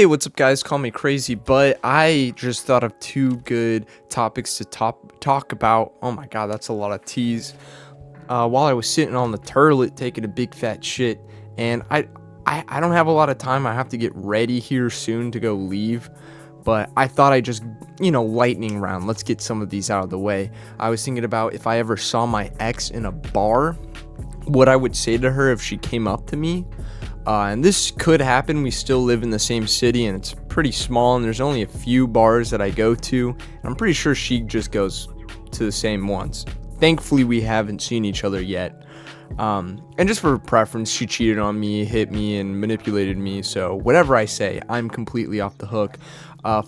Hey, what's up, guys? Call me crazy, but I just thought of two good topics to talk about. Oh my god, that's a lot of teas. While I was sitting on the toilet taking a big fat shit, and I don't have a lot of time. I have to get ready here soon to go leave, but I thought I'd just, lightning round. Let's get some of these out of the way. I was thinking about if I ever saw my ex in a bar, what I would say to her if she came up to me. And this could happen. We still live in the same city, and it's pretty small, and there's only a few bars that I go to, and I'm pretty sure she just goes to the same ones. Thankfully, we haven't seen each other yet. And just for preference, she cheated on me, hit me, and manipulated me, so whatever I say, I'm completely off the hook.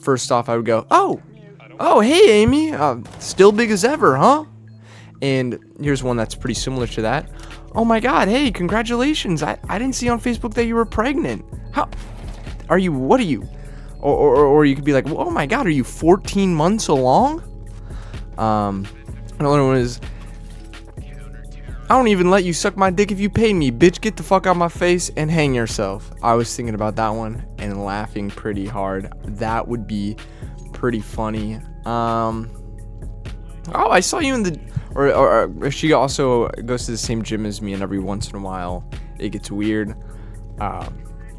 First off, I would go, oh, hey, Amy, still big as ever, huh? And here's one that's pretty similar to that. Oh my god, hey, congratulations. I didn't see on Facebook that you were pregnant. How are you? What are you? Or you could be like, oh my god, are you 14 months along? Another one is, I don't even let you suck my dick if you pay me. Bitch, get the fuck out my face and hang yourself. I was thinking about that one and laughing pretty hard. That would be pretty funny. Oh, I saw you in the... Or she also goes to the same gym as me, and every once in a while it gets weird.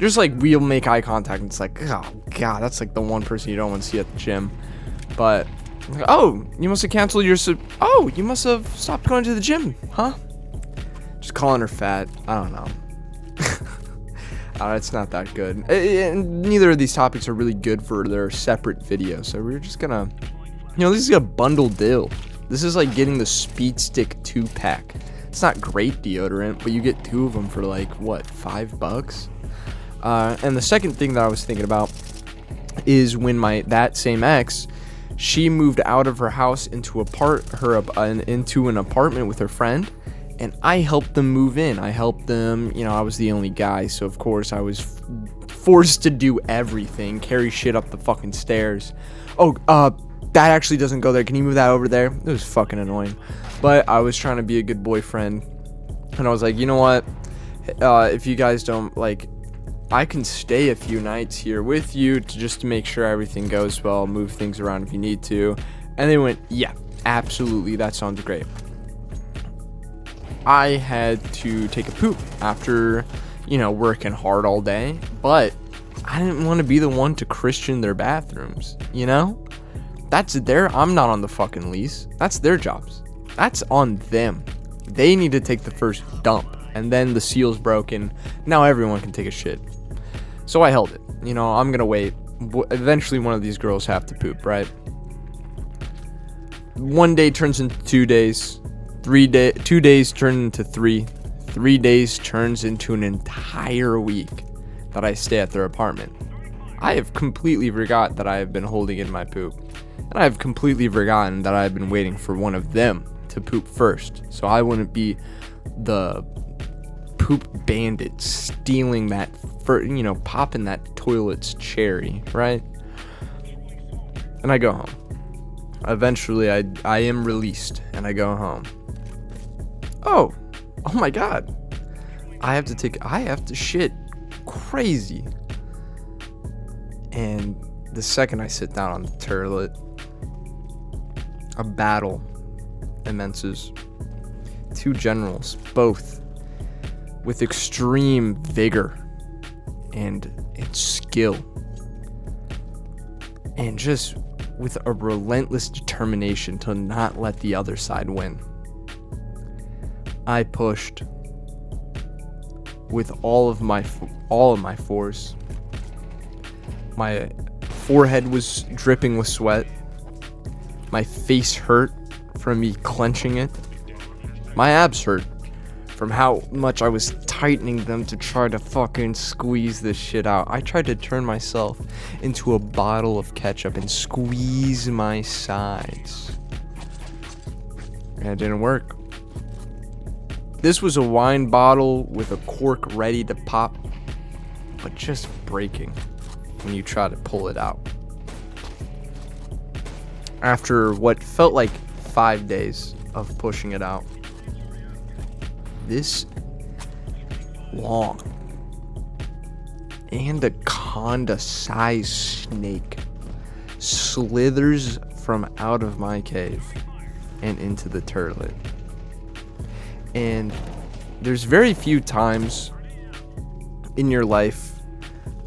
Just like we'll make eye contact, and it's like, oh god, that's like the one person you don't want to see at the gym. But oh, you must have canceled your you must have stopped going to the gym, huh? Just calling her fat. I don't know. It's not that good. And neither of these topics are really good for their separate videos, so we're just gonna, this is a bundle deal. This is like getting the Speed Stick 2-pack. It's not great deodorant, but you get two of them for like, what, $5? And the second thing that I was thinking about is when that same ex, she moved out of her house into an apartment with her friend, and I helped them move in. I helped them, I was the only guy, so of course I was forced to do everything, carry shit up the fucking stairs. That actually doesn't go there. Can you move that over there? It was fucking annoying. But I was trying to be a good boyfriend. And I was like, you know what? If you guys don't, I can stay a few nights here with you just to make sure everything goes well. Move things around if you need to. And they went, yeah, absolutely. That sounds great. I had to take a poop after, working hard all day. But I didn't want to be the one to Christian their bathrooms, I'm not on the fucking lease. That's their jobs. That's on them. They need to take the first dump, and then the seal's broken. Now everyone can take a shit. So I held it. I'm gonna wait. Eventually one of these girls have to poop, right? 1 day turns into 2 days. 2 days turn into 3. 3 days turns into an entire week that I stay at their apartment. I have completely forgot that I have been holding in my poop. And I've completely forgotten that I've been waiting for one of them to poop first, so I wouldn't be the poop bandit stealing that, popping that toilet's cherry, right? And I go home. Eventually, I am released, and I go home. Oh my god. I have to shit crazy. And the second I sit down on the toilet, a battle immenses. Two generals, both with extreme vigor and skill, and just with a relentless determination to not let the other side win. I pushed with all of my force. My forehead was dripping with sweat. My face hurt from me clenching it. My abs hurt from how much I was tightening them to try to fucking squeeze this shit out. I tried to turn myself into a bottle of ketchup and squeeze my sides. And it didn't work. This was a wine bottle with a cork ready to pop, but just breaking when you try to pull it out. After what felt like 5 days of pushing it out, this long anaconda-sized snake slithers from out of my cave and into the turlet. And there's very few times in your life,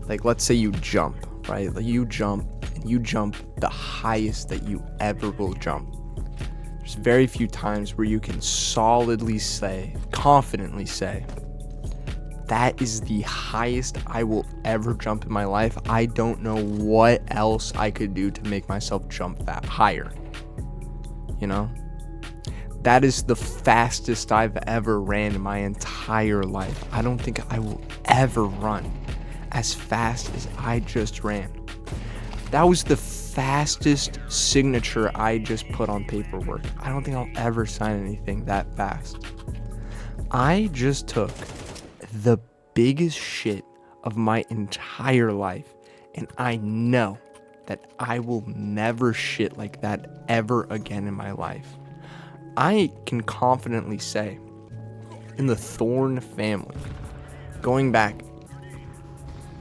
like let's say you jump, right? Like you jump the highest that you ever will jump. There's very few times where you can confidently say, that is the highest I will ever jump in my life. I don't know what else I could do to make myself jump that higher. You know? That is the fastest I've ever ran in my entire life. I don't think I will ever run as fast as I just ran. That was the fastest signature I just put on paperwork. I don't think I'll ever sign anything that fast. I just took the biggest shit of my entire life, and I know that I will never shit like that ever again in my life. I can confidently say, in the Thorne family, going back,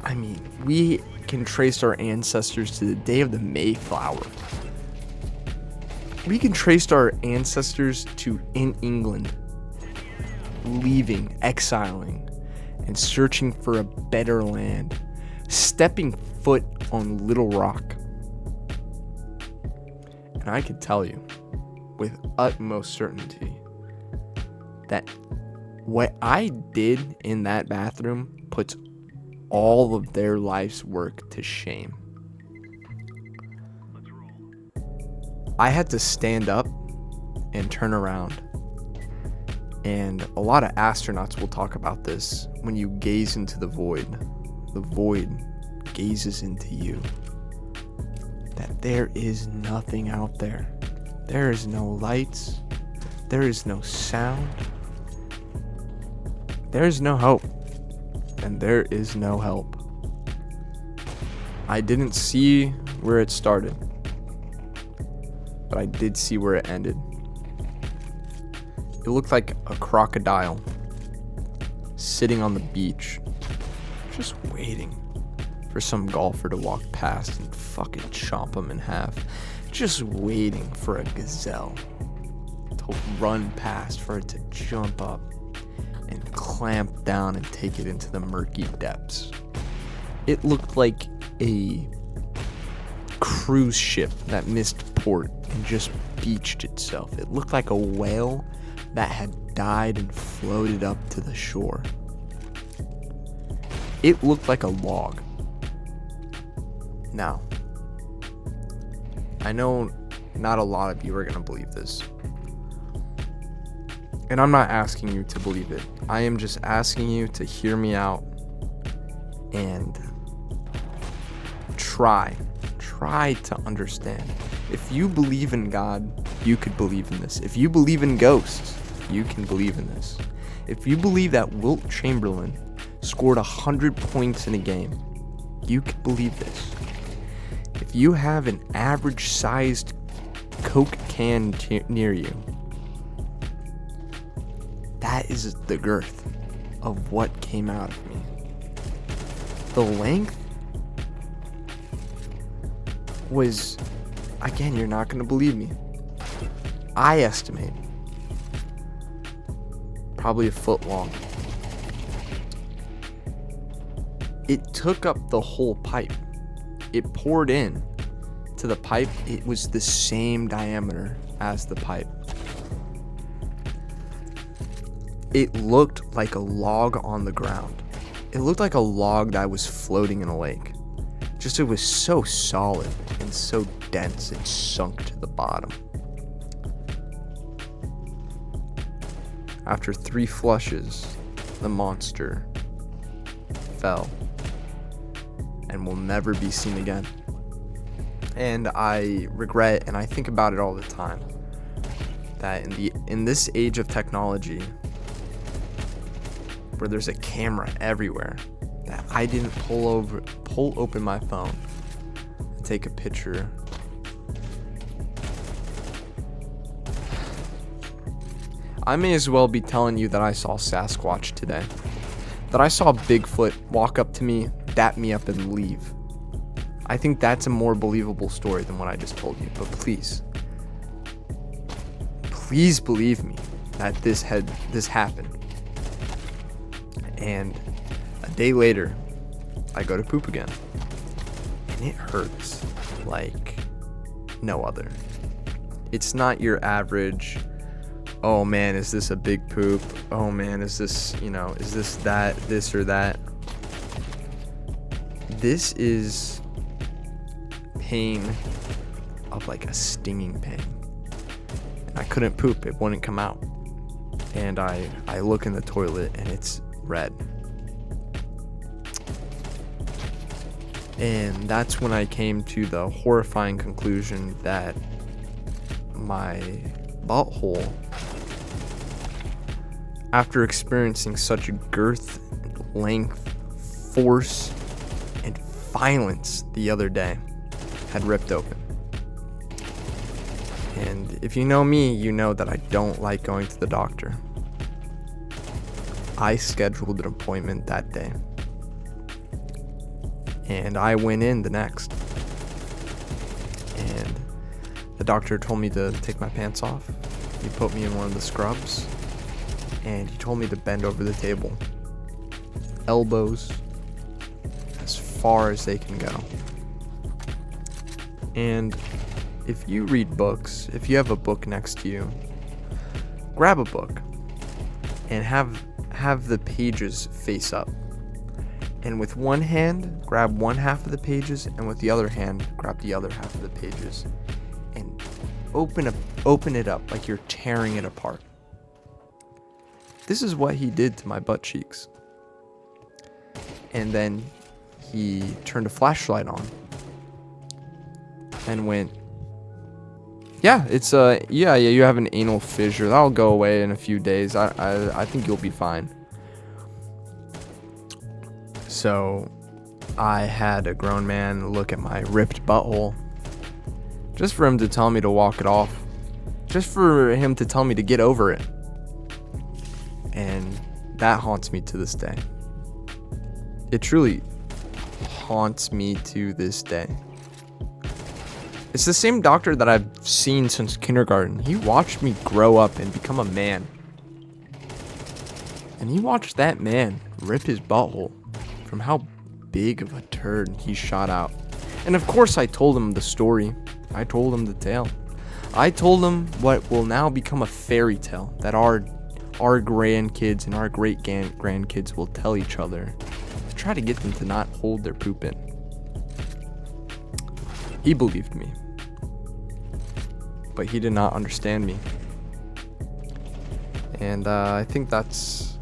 I mean, we can trace our ancestors to the day of the Mayflower. We can trace our ancestors to in England, leaving, exiling, and searching for a better land, stepping foot on Little Rock. And I can tell you, with utmost certainty, that what I did in that bathroom puts all of their life's work to shame. I had to stand up and turn around. And a lot of astronauts will talk about this. When you gaze into the void gazes into you. That there is nothing out there. There is no lights. There is no sound. There is no hope. And there is no help. I didn't see where it started, but I did see where it ended. It looked like a crocodile sitting on the beach, just waiting for some golfer to walk past and fucking chomp him in half. Just waiting for a gazelle to run past, for it to jump up and clamp down and take it into the murky depths. It looked like a cruise ship that missed port and just beached itself. It looked like a whale that had died and floated up to the shore. It looked like a log. Now, I know not a lot of you are going to believe this. And I'm not asking you to believe it. I am just asking you to hear me out and try to understand. If you believe in God, you could believe in this. If you believe in ghosts, you can believe in this. If you believe that Wilt Chamberlain scored 100 points in a game, you could believe this. If you have an average-sized Coke can near you, that is the girth of what came out of me. The length was, again, you're not going to believe me. I estimate probably a foot long. It took up the whole pipe. It poured in to the pipe. It was the same diameter as the pipe. It looked like a log on the ground. It looked like a log that was floating in a lake. Just it was so solid and so dense it sunk to the bottom. After 3 flushes, the monster fell and will never be seen again. And I regret, and I think about it all the time, that in this age of technology, where there's a camera everywhere, that I didn't pull open my phone and take a picture. I may as well be telling you that I saw Sasquatch today. That I saw Bigfoot walk up to me dap me up and leave. I think that's a more believable story than what I just told you. But please believe me that this happened. And a day later, I go to poop again, and it hurts like no other. It's not your average, oh man, is this a big poop? Oh man, is this, is this that, this or that? This is pain of like a stinging pain. I couldn't poop, it wouldn't come out. And I look in the toilet and it's red. And that's when I came to the horrifying conclusion that my butthole, after experiencing such girth, length, force, and violence the other day, had ripped open. And if you know me, you know that I don't like going to the doctor. I scheduled an appointment that day. And I went in the next. And the doctor told me to take my pants off. He put me in one of the scrubs. And he told me to bend over the table. Elbows as far as they can go. And if you read books, if you have a book next to you, grab a book and have the pages face up. And with one hand, grab one half of the pages, and with the other hand, grab the other half of the pages. And open it up like you're tearing it apart. This is what he did to my butt cheeks. And then he turned a flashlight on and went, yeah, it's you have an anal fissure. That'll go away in a few days. I think you'll be fine. So I had a grown man look at my ripped butthole just for him to tell me to walk it off. Just for him to tell me to get over it. And that haunts me to this day. It truly haunts me to this day. It's the same doctor that I've seen since kindergarten. He watched me grow up and become a man. And he watched that man rip his butthole from how big of a turd he shot out. And of course I told him the story. I told him the tale. I told him what will now become a fairy tale that our grandkids and our great grandkids will tell each other to try to get them to not hold their poop in. He believed me, but he did not understand me. And I think that's,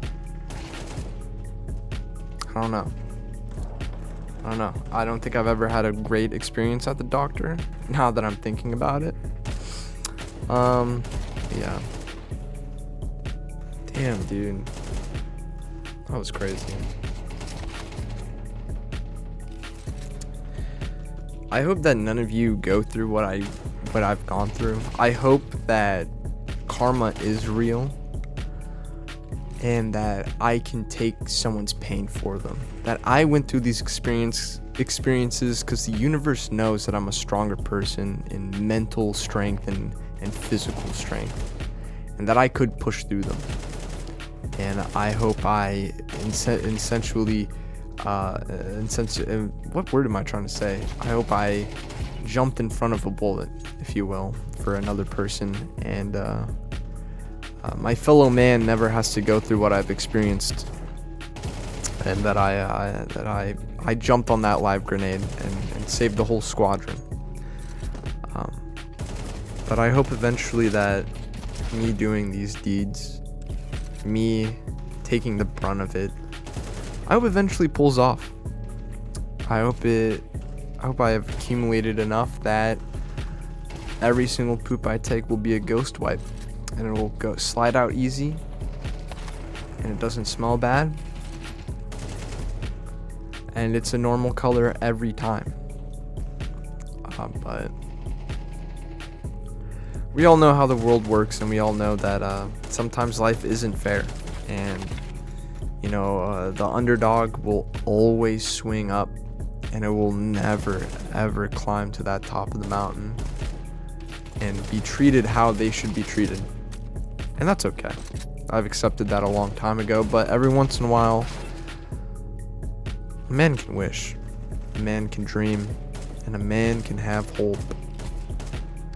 I don't know. I don't think I've ever had a great experience at the doctor, now that I'm thinking about it. Yeah. Damn, dude. That was crazy. I hope that none of you go through what I've gone through. I hope that karma is real and that I can take someone's pain for them. That I went through these experiences because the universe knows that I'm a stronger person in mental strength and physical strength, and that I could push through them. And I hope I what word am I trying to say? I hope I jumped in front of a bullet, if you will, for another person, and my fellow man never has to go through what I've experienced, and that I jumped on that live grenade and saved the whole squadron. But I hope eventually that me doing these deeds, me taking the brunt of it, I hope eventually pulls off. I hope I have accumulated enough that every single poop I take will be a ghost wipe, and it will go slide out easy, and it doesn't smell bad, and it's a normal color every time. But we all know how the world works, and we all know that sometimes life isn't fair, and You know, the underdog will always swing up, and it will never, ever climb to that top of the mountain and be treated how they should be treated. And that's okay. I've accepted that a long time ago, but every once in a while, a man can wish, a man can dream, and a man can have hope.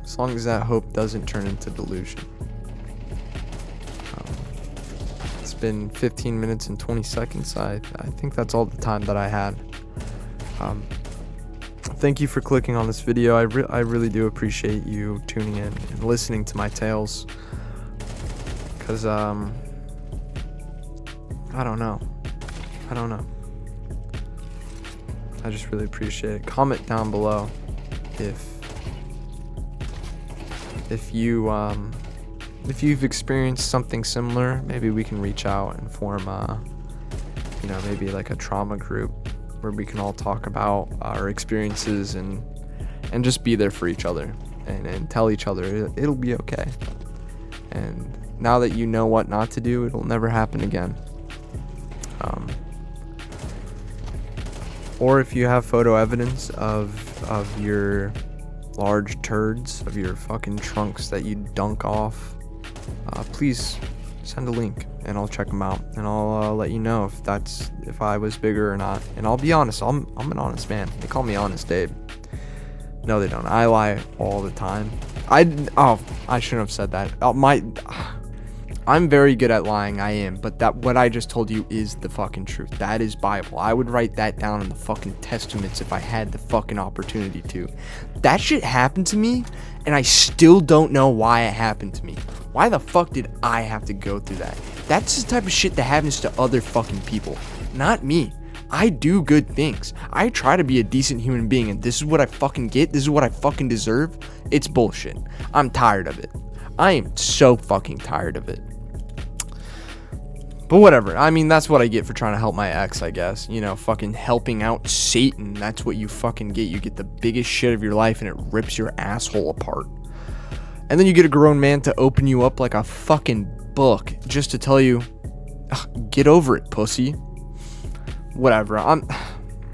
As long as that hope doesn't turn into delusion. It's been 15 minutes and 20 seconds. I think that's all the time that I had. Thank you for clicking on this video. I really do appreciate you tuning in and listening to my tales. Because, I don't know. I just really appreciate it. Comment down below if you've experienced something similar. Maybe we can reach out and form maybe like a trauma group where we can all talk about our experiences and just be there for each other and tell each other it'll be okay. And now that you know what not to do, it'll never happen again. Or if you have photo evidence of your large turds, of your fucking trunks that you dunk off, please send a link and I'll check them out, and I'll let you know if I was bigger or not. And I'll be honest, I'm an honest man. They call me Honest Dave. No, they don't. I lie all the time. I shouldn't have said that. I'm very good at lying, I am, but what I just told you is the fucking truth. That is Bible. I would write that down in the fucking testaments if I had the fucking opportunity to. That shit happened to me, and I still don't know why it happened to me. Why the fuck did I have to go through that? That's the type of shit that happens to other fucking people, not me. I do good things. I try to be a decent human being, and this is what I fucking get. This is what I fucking deserve. It's bullshit. I'm tired of it. I am so fucking tired of it. But whatever. I mean, that's what I get for trying to help my ex, I guess. You know, fucking helping out Satan. That's what you fucking get. You get the biggest shit of your life and it rips your asshole apart. And then you get a grown man to open you up like a fucking book just to tell you, get over it, pussy. Whatever. I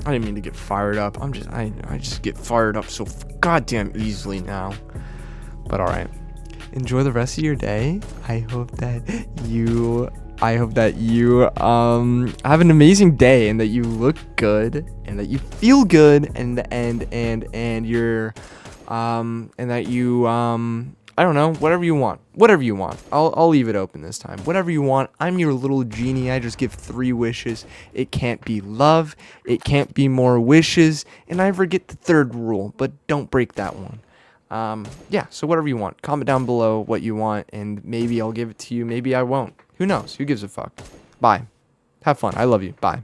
didn't mean to get fired up. I just get fired up so goddamn easily now. But alright. Enjoy the rest of your day. I hope that you have an amazing day, and that you look good, and that you feel good, and you're and that you I don't know, whatever you want. I'll leave it open this time. Whatever you want. I'm your little genie. I just give 3 wishes. It can't be love. It can't be more wishes. And I forget the 3rd rule, but don't break that one. Yeah, so whatever you want. Comment down below what you want, and maybe I'll give it to you. Maybe I won't. Who knows? Who gives a fuck? Bye. Have fun. I love you. Bye.